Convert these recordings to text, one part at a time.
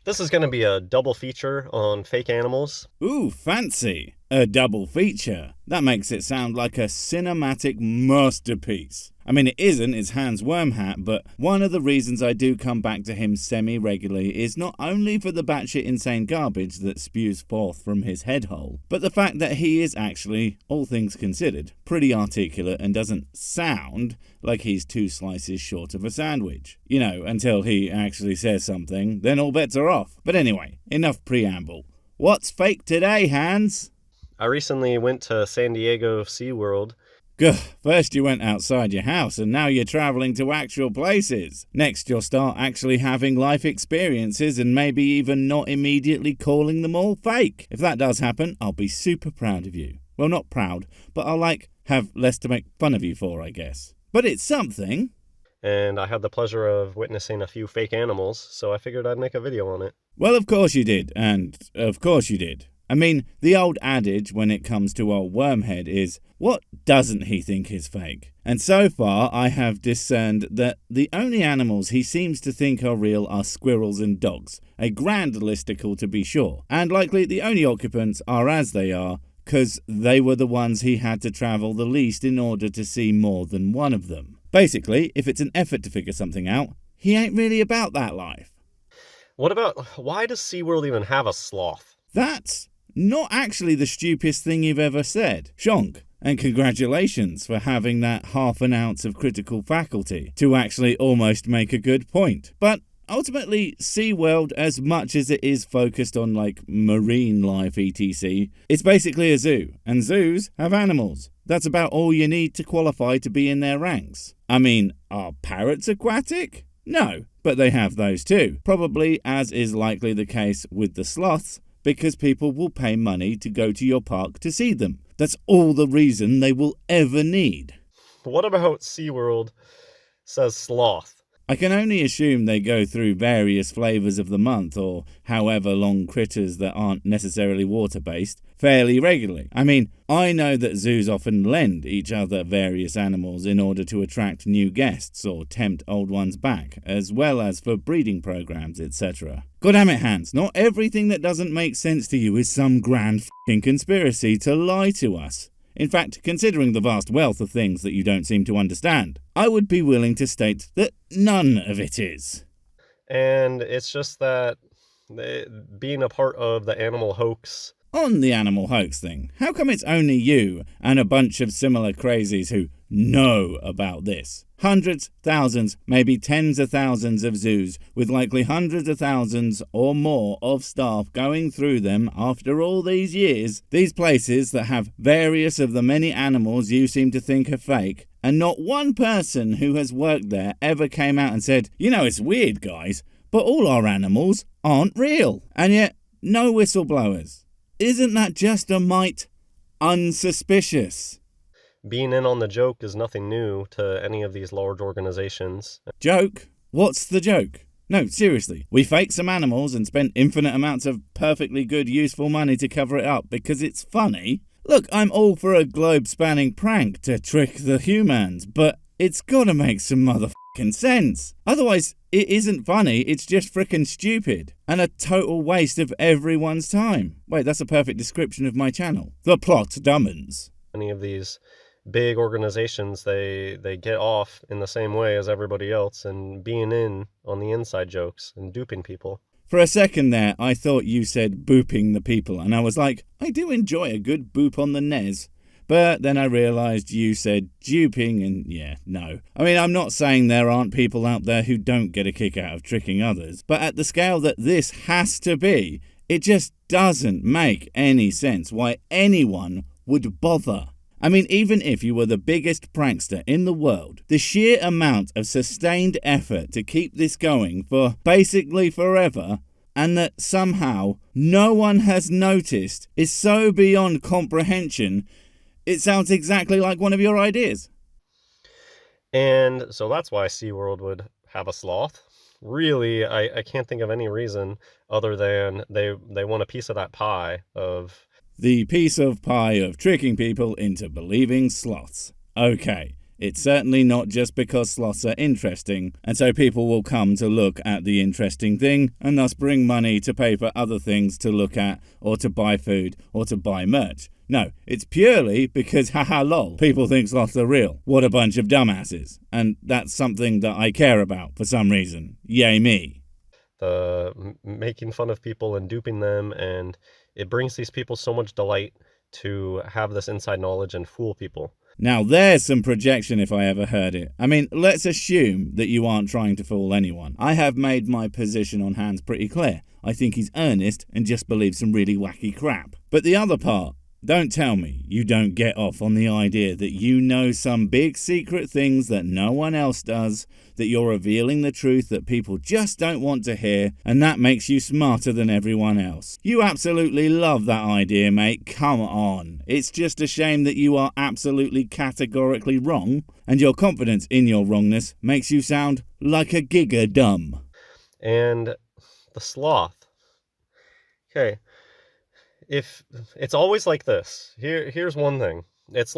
This is going to be a double feature on fake animals. Ooh, fancy. A double feature. That makes it sound like a cinematic masterpiece. I mean, it isn't, it's Hans Wormhat, but one of the reasons I do come back to him semi-regularly is not only for the batshit insane garbage that spews forth from his head hole, but the fact that he is actually, all things considered, pretty articulate and doesn't sound like he's 2 slices short of a sandwich. You know, until he actually says something, then all bets are off. But anyway, enough preamble. What's fake today, Hans? I recently went to San Diego SeaWorld. Gah, first you went outside your house and now you're travelling to actual places. Next you'll start actually having life experiences and maybe even not immediately calling them all fake. If that does happen, I'll be super proud of you. Well, not proud, but I'll have less to make fun of you for, I guess. But it's something. And I had the pleasure of witnessing a few fake animals, so I figured I'd make a video on it. Well, of course you did, and of course you did. I mean, the old adage when it comes to old Wormhead is, what doesn't he think is fake? And so far, I have discerned that the only animals he seems to think are real are squirrels and dogs. A grand listicle to be sure. And likely the only occupants are as they are, because they were the ones he had to travel the least in order to see more than one of them. Basically, if it's an effort to figure something out, he ain't really about that life. What about, why does SeaWorld even have a sloth? That's not actually the stupidest thing you've ever said. Shonk. And congratulations for having that half an ounce of critical faculty to actually almost make a good point. But ultimately, SeaWorld, as much as it is focused on marine life etc., it's basically a zoo. And zoos have animals. That's about all you need to qualify to be in their ranks. I mean, are parrots aquatic? No, but they have those too. Probably, as is likely the case with the sloths, because people will pay money to go to your park to see them. That's all the reason they will ever need. What about SeaWorld says sloth? I can only assume they go through various flavours of the month, or however long critters that aren't necessarily water-based, fairly regularly. I mean, I know that zoos often lend each other various animals in order to attract new guests or tempt old ones back, as well as for breeding programs, etc. Goddamn it, Hans, not everything that doesn't make sense to you is some grand f***ing conspiracy to lie to us. In fact, considering the vast wealth of things that you don't seem to understand, I would be willing to state that none of it is. And it's just that being a part of the animal hoax. On the animal hoax thing, how come it's only you and a bunch of similar crazies who know about this? Hundreds, thousands, maybe tens of thousands of zoos with likely hundreds of thousands or more of staff going through them after all these years. These places that have various of the many animals you seem to think are fake, and not one person who has worked there ever came out and said, you know, it's weird, guys, but all our animals aren't real. And yet, no whistleblowers. Isn't that just a mite unsuspicious? Being in on the joke is nothing new to any of these large organizations. Joke? What's the joke? No, seriously. We fake some animals and spend infinite amounts of perfectly good, useful money to cover it up because it's funny. Look, I'm all for a globe-spanning prank to trick the humans, but it's gotta make some motherfucking sense. Otherwise, it isn't funny, it's just frickin' stupid. And a total waste of everyone's time. Wait, that's a perfect description of my channel. The plot dumbens. Any of these big organizations, they get off in the same way as everybody else and being in on the inside jokes and duping people. For a second there, I thought you said booping the people, and I was like, I do enjoy a good boop on the nez. But then I realised you said duping, and yeah, no. I mean, I'm not saying there aren't people out there who don't get a kick out of tricking others, but at the scale that this has to be, it just doesn't make any sense why anyone would bother. I mean, even if you were the biggest prankster in the world, the sheer amount of sustained effort to keep this going for basically forever, and that somehow no one has noticed, is so beyond comprehension, it sounds exactly like one of your ideas. And so that's why SeaWorld would have a sloth. Really, I can't think of any reason other than they want a piece of that pie of... The piece of pie of tricking people into believing sloths. Okay, It's certainly not just because sloths are interesting, and so people will come to look at the interesting thing, and thus bring money to pay for other things to look at, or to buy food, or to buy merch. No, it's purely because, haha lol, people think sloths are real. What a bunch of dumbasses. And that's something that I care about for some reason. Yay me. Making fun of people and duping them, and it brings these people so much delight to have this inside knowledge and fool people. Now there's some projection if I ever heard it. I mean, let's assume that you aren't trying to fool anyone. I have made my position on Hans pretty clear. I think he's earnest and just believes some really wacky crap. But the other part, don't tell me you don't get off on the idea that you know some big secret things that no one else does, that you're revealing the truth that people just don't want to hear, and that makes you smarter than everyone else. You absolutely love that idea, mate. Come on. It's just a shame that you are absolutely categorically wrong, and your confidence in your wrongness makes you sound like a giga dumb. And the sloth. Okay. If it's always like this. Here's one thing. It's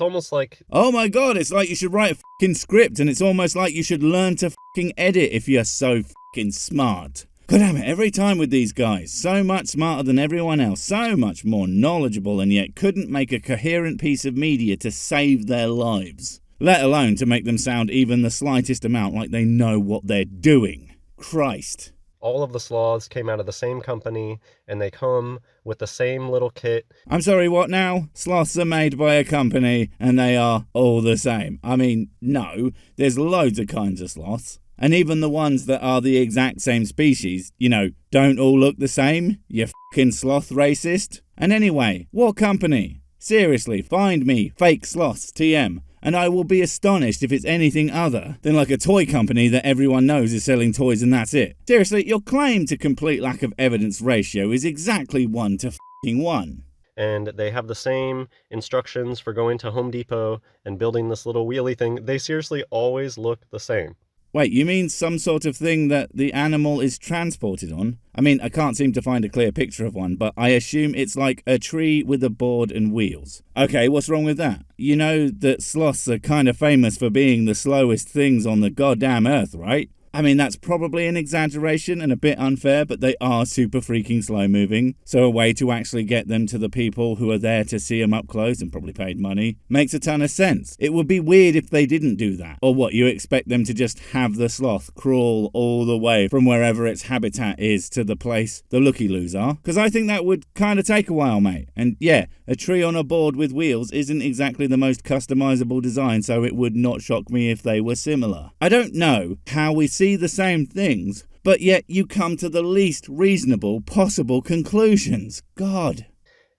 almost like, oh my god, it's like you should write a fucking script, and it's almost like you should learn to fucking edit if you're so fucking smart. God damn it, every time with these guys, so much smarter than everyone else, so much more knowledgeable, and yet couldn't make a coherent piece of media to save their lives. Let alone to make them sound even the slightest amount like they know what they're doing. Christ. all of the sloths came out of the same company, and they come with the same little kit. I'm sorry, what now? Sloths are made by a company, and they are all the same. I mean, no, there's loads of kinds of sloths. And even the ones that are the exact same species, don't all look the same, you fucking sloth racist. And anyway, what company? Seriously, find me Fake Sloths TM, and I will be astonished if it's anything other than like a toy company that everyone knows is selling toys and that's it. Seriously, your claim to complete lack of evidence ratio is exactly 1 to fucking 1. And they have the same instructions for going to Home Depot and building this little wheelie thing. They seriously always look the same. Wait, you mean some sort of thing that the animal is transported on? I mean, I can't seem to find a clear picture of one, but I assume it's like a tree with a board and wheels. Okay, what's wrong with that? You know that sloths are kind of famous for being the slowest things on the goddamn earth, right? I mean, that's probably an exaggeration and a bit unfair, but they are super freaking slow moving. So a way to actually get them to the people who are there to see them up close and probably paid money makes a ton of sense. It would be weird if they didn't do that. Or what, you expect them to just have the sloth crawl all the way from wherever its habitat is to the place the looky-loos are? Because I think that would kind of take a while, mate. And yeah, a tree on a board with wheels isn't exactly the most customizable design, so it would not shock me if they were similar. I don't know how we see the same things, but yet you come to the least reasonable possible conclusions. God.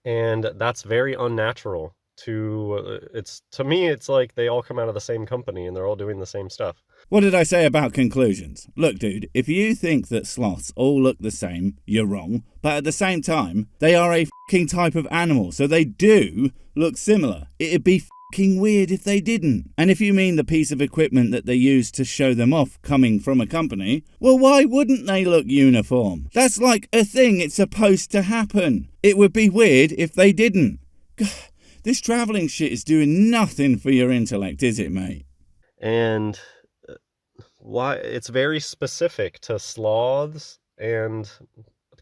And that's very unnatural. To me, it's like they all come out of the same company and they're all doing the same stuff. What did I say about conclusions? Look, dude, if you think that sloths all look the same, you're wrong. But at the same time, they are a fucking type of animal, so they do look similar. It'd be fucking weird if they didn't. And if you mean the piece of equipment that they use to show them off coming from a company, well, why wouldn't they look uniform? That's like a thing it's supposed to happen. It would be weird if they didn't. God, this travelling shit is doing nothing for your intellect, is it, mate? And why it's very specific to sloths, and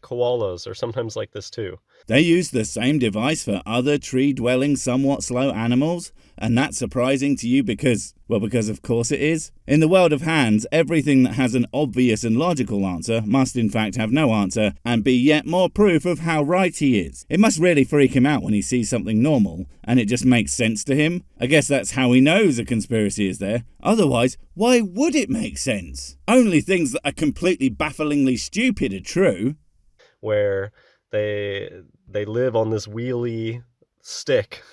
koalas are sometimes like this too. They use the same device for other tree-dwelling, somewhat slow animals, and that's surprising to you because of course it is. In the world of Hans, everything that has an obvious and logical answer must in fact have no answer, and be yet more proof of how right he is. It must really freak him out when he sees something normal, and it just makes sense to him. I guess that's how he knows a conspiracy is there. Otherwise, why would it make sense? Only things that are completely bafflingly stupid are true. Where they live on this wheelie stick.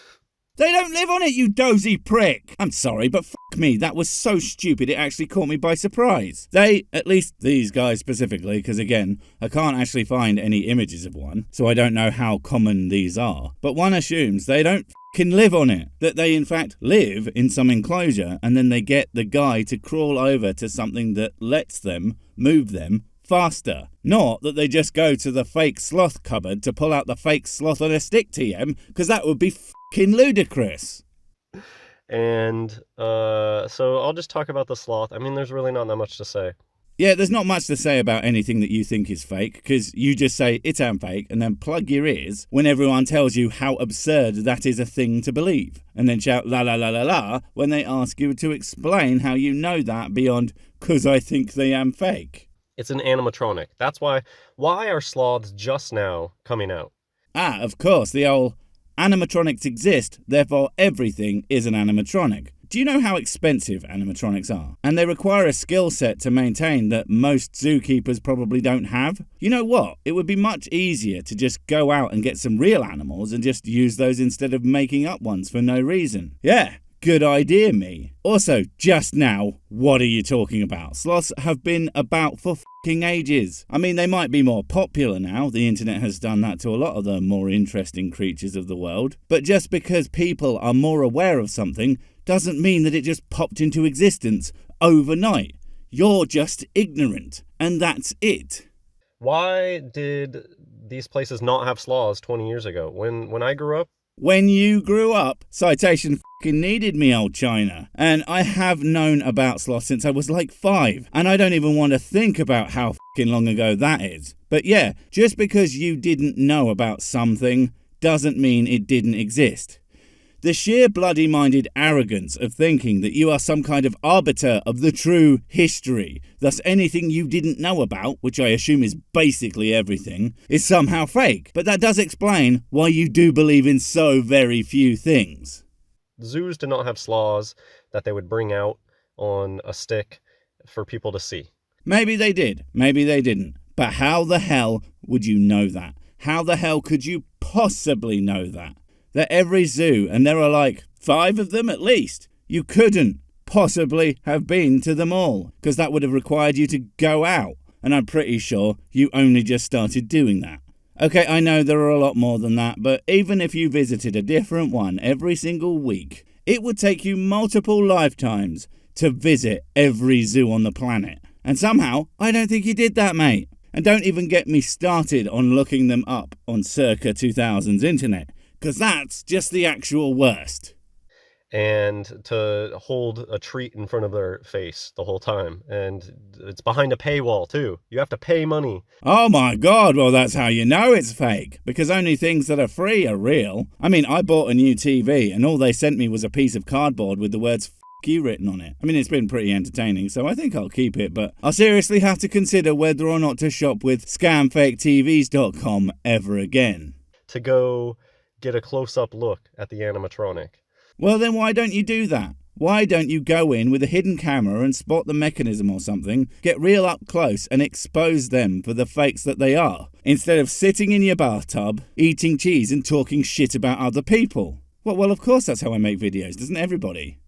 They don't live on it, you dozy prick! I'm sorry, but fuck me, that was so stupid it actually caught me by surprise. They, at least these guys specifically, because again, I can't actually find any images of one, so I don't know how common these are, but one assumes they don't fucking live on it. That they in fact live in some enclosure, and then they get the guy to crawl over to something that lets them move them faster. Not that they just go to the fake sloth cupboard to pull out the fake sloth on a stick TM, because that would be fucking ludicrous. And so I'll just talk about the sloth. I mean, there's really not that much to say. Yeah, there's not much to say about anything that you think is fake, because you just say it's fake and then plug your ears when everyone tells you how absurd that is a thing to believe, and then shout la la la la la when they ask you to explain how you know that beyond "'cause I think they am fake." It's an animatronic. That's why are sloths just now coming out? Ah, of course, the old animatronics exist, therefore everything is an animatronic. Do you know how expensive animatronics are? And they require a skill set to maintain that most zookeepers probably don't have. You know what? It would be much easier to just go out and get some real animals and just use those instead of making up ones for no reason. Yeah, good idea, me. Also, just now, what are you talking about? Sloths have been about for f***ing ages. I mean, they might be more popular now. The internet has done that to a lot of the more interesting creatures of the world. But just because people are more aware of something doesn't mean that it just popped into existence overnight. You're just ignorant, and that's it. Why did these places not have sloths 20 years ago? When I grew up? When you grew up, Citation f***ing needed me, old China. And I have known about sloths since I was like 5, and I don't even want to think about how f***ing long ago that is. But yeah, just because you didn't know about something doesn't mean it didn't exist. The sheer bloody-minded arrogance of thinking that you are some kind of arbiter of the true history, thus anything you didn't know about, which I assume is basically everything, is somehow fake. But that does explain why you do believe in so very few things. Zoos did not have sloths that they would bring out on a stick for people to see. Maybe they did, maybe they didn't. But how the hell would you know that? How the hell could you possibly know that? That every zoo, and there are like 5 of them at least, you couldn't possibly have been to them all, because that would have required you to go out, and I'm pretty sure you only just started doing that. Okay, I know there are a lot more than that, but even if you visited a different one every single week, it would take you multiple lifetimes to visit every zoo on the planet. And somehow, I don't think you did that, mate. And don't even get me started on looking them up on circa 2000's internet, because that's just the actual worst. And to hold a treat in front of their face the whole time. And it's behind a paywall, too. You have to pay money. Oh my god, well that's how you know it's fake. Because only things that are free are real. I mean, I bought a new TV and all they sent me was a piece of cardboard with the words "f*** you" written on it. I mean, it's been pretty entertaining, so I think I'll keep it, but I'll seriously have to consider whether or not to shop with scamfaketvs.com ever again. To go get a close-up look at the animatronic. Well, then why don't you do that? Why don't you go in with a hidden camera and spot the mechanism or something, get real up close and expose them for the fakes that they are, instead of sitting in your bathtub, eating cheese and talking shit about other people? Well, of course that's how I make videos, doesn't everybody?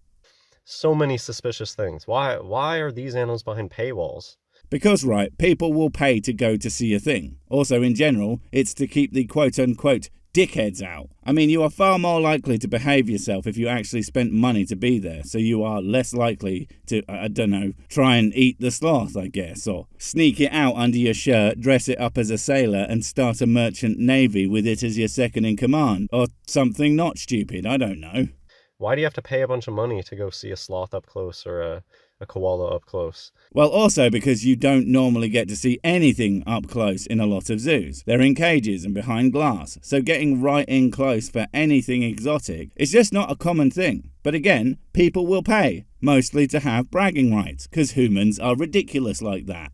So many suspicious things. Why are these animals behind paywalls? Because, right, people will pay to go to see a thing. Also, in general, it's to keep the quote-unquote dickheads out. I mean, you are far more likely to behave yourself if you actually spent money to be there, so you are less likely to, I don't know, try and eat the sloth, I guess, or sneak it out under your shirt, dress it up as a sailor, and start a merchant navy with it as your second in command, or something not stupid, I don't know. Why do you have to pay a bunch of money to go see a sloth up close or a koala up close? Well, also because you don't normally get to see anything up close in a lot of zoos. They're in cages and behind glass, so getting right in close for anything exotic is just not a common thing. But again, people will pay, mostly to have bragging rights, because humans are ridiculous like that.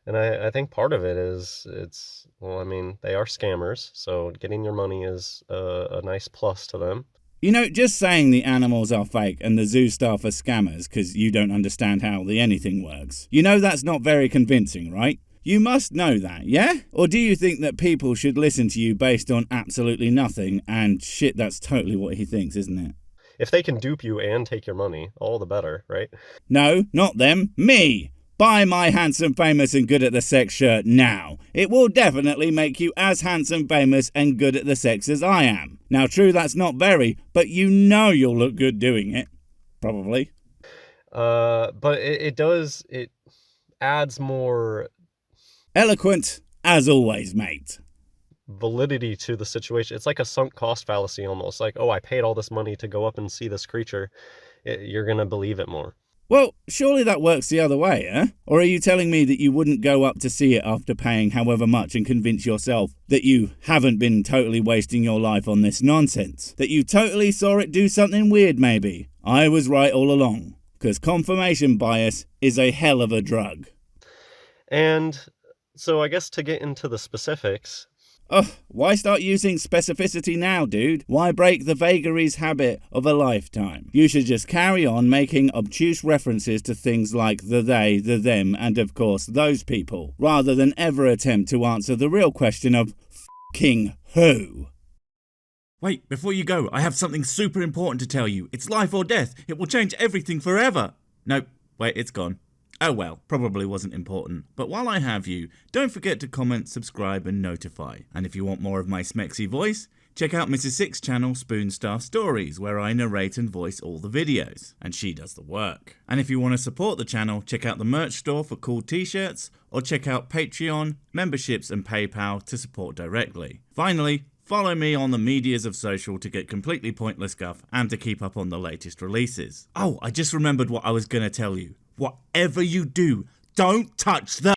And I think part of it is they are scammers, so getting your money is a nice plus to them. You know, just saying the animals are fake and the zoo staff are scammers because you don't understand how the anything works. You know that's not very convincing, right? You must know that, yeah? Or do you think that people should listen to you based on absolutely nothing? And shit, that's totally what he thinks, isn't it? If they can dupe you and take your money, all the better, right? No, not them. Me! Buy my handsome, famous and good at the sex shirt now. It will definitely make you as handsome, famous and good at the sex as I am. Now true, that's not very, but you know you'll look good doing it. Probably. But it adds more eloquent as always, mate. Validity to the situation. It's like a sunk cost fallacy almost. Like, oh, I paid all this money to go up and see this creature, you're gonna believe it more. Well, surely that works the other way, eh? Or are you telling me that you wouldn't go up to see it after paying however much and convince yourself that you haven't been totally wasting your life on this nonsense? That you totally saw it do something weird, maybe? I was right all along. Because confirmation bias is a hell of a drug. And so I guess to get into the specifics... Ugh, why start using specificity now, dude? Why break the vagaries habit of a lifetime? You should just carry on making obtuse references to things like the they, the them, and of course those people, rather than ever attempt to answer the real question of f***ing who. Wait, before you go, I have something super important to tell you. It's life or death. It will change everything forever. Nope, wait, it's gone. Oh well, probably wasn't important. But while I have you, don't forget to comment, subscribe and notify. And if you want more of my smexy voice, check out Mrs. Six's channel Spoonstaff Stories, where I narrate and voice all the videos. And she does the work. And if you want to support the channel, check out the merch store for cool t-shirts, or check out Patreon, memberships and PayPal to support directly. Finally, follow me on the medias of social to get completely pointless guff and to keep up on the latest releases. Oh, I just remembered what I was going to tell you. Whatever you do, don't touch the